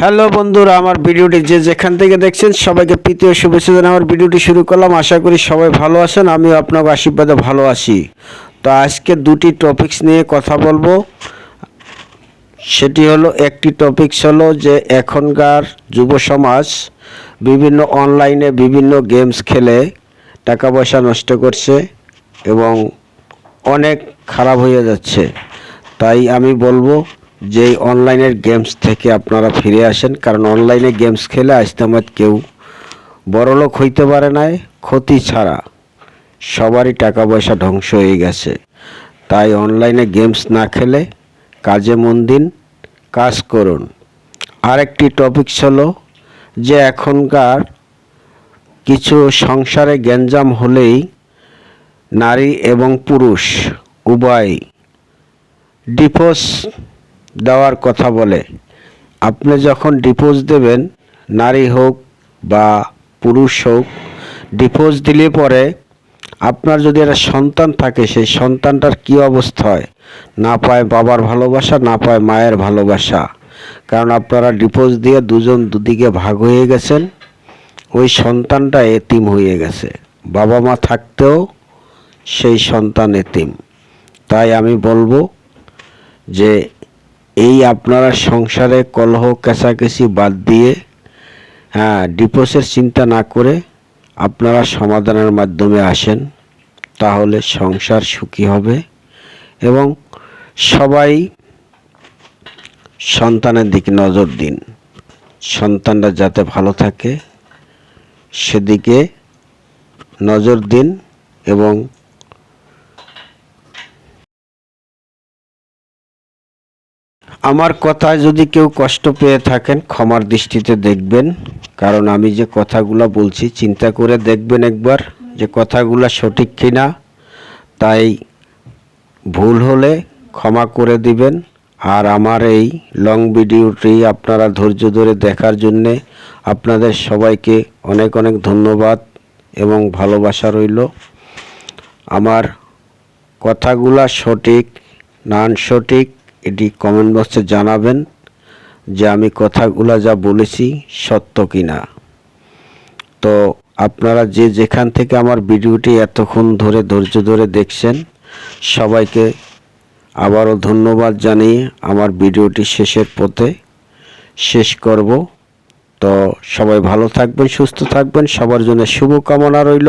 Hello বন্ধুরা, আমার ভিডিওটি যে যেখান থেকে দেখছেন সবাইকে প্রীতি ও শুভেচ্ছা জানিয়ে আমার ভিডিওটি শুরু করলাম। আশা করি সবাই ভালো আছেন, আমিও আপনার আশীর্বাদে ভালো আছি। তো আজকে দুটি টপিকস নিয়ে কথা বলবো। সেটি হলো, একটি টপিকস হলো যে এখনকার যুব সমাজ বিভিন্ন অনলাইনে বিভিন্ন গেমস খেলে টাকা পয়সা নষ্ট করছে এবং অনেক খারাপ হয়ে যাচ্ছে। তাই আমি বলবো যে এই অনলাইনের গেমস থেকে আপনারা ফিরে আসেন, কারণ অনলাইনে গেমস খেলে আজ তেমন কেউ বড়লোক হইতে পারে নাই, ক্ষতি ছাড়া সবারই টাকা পয়সা ধ্বংস হয়ে গেছে। তাই অনলাইনে গেমস না খেলে কাজে মন দিন, কাজ করুন। আরেকটি টপিকস হলো যে এখনকার কিছু সংসারে গ্যাঞ্জাম হলেই নারী এবং পুরুষ উভয় ডিভোর্স দেওয়ার কথা বলে। আপনি যখন ডিভোর্স দেবেন, নারী হোক বা পুরুষ হোক, ডিভোর্স দিলে পরে আপনার যদি একটা সন্তান থাকে, সেই সন্তানটার কী অবস্থা হয়, না পায় বাবার ভালোবাসা, না পায় মায়ের ভালোবাসা। কারণ আপনারা ডিভোর্স দিয়ে দুজন দুদিকে ভাগ হয়ে গেছেন, ওই সন্তানটা এতিম হয়ে গেছে, বাবা মা থাকতেও সেই সন্তান এতিম। তাই আমি বলবো যে এই আপনারা সংসারে কলহ কেঁচাকেচি বাদ দিয়ে ডিভোর্সের চিন্তা না করে আপনারা সমাধানের মাধ্যমে আসেন, তাহলে সংসার সুখী হবে এবং সবাই সন্তানের দিকে নজর দিন, সন্তানরা যাতে ভালো থাকে সেদিকে নজর দিন। এবং আমার কথায় যদি কেউ কষ্ট পেয়ে থাকেন, ক্ষমার দৃষ্টিতে দেখবেন। কারণ আমি যে কথাগুলো বলছি, চিন্তা করে দেখবেন একবার যে কথাগুলো সঠিক কিনা। তাই ভুল হলে ক্ষমা করে দিবেন। আর আমার এই লং ভিডিওটি আপনারা ধৈর্য ধরে দেখার জন্যে আপনাদের সবাইকে অনেক অনেক ধন্যবাদ এবং ভালোবাসা রইল। আমার কথাগুলো সঠিক না সঠিক এটি কমেন্ট বক্সে জানাবেন, যে আমি কথাগুলো যা বলেছি সত্য কিনা। তো আপনারা যে যেখান থেকে আমার ভিডিওটি এতক্ষণ ধরে ধৈর্য ধরে দেখছেন, সবাইকে আবারও ধন্যবাদ জানিয়ে আমার ভিডিওটি শেষের পথে শেষ করব। তো সবাই ভালো থাকবেন, সুস্থ থাকবেন, সবার জন্য শুভকামনা রইল।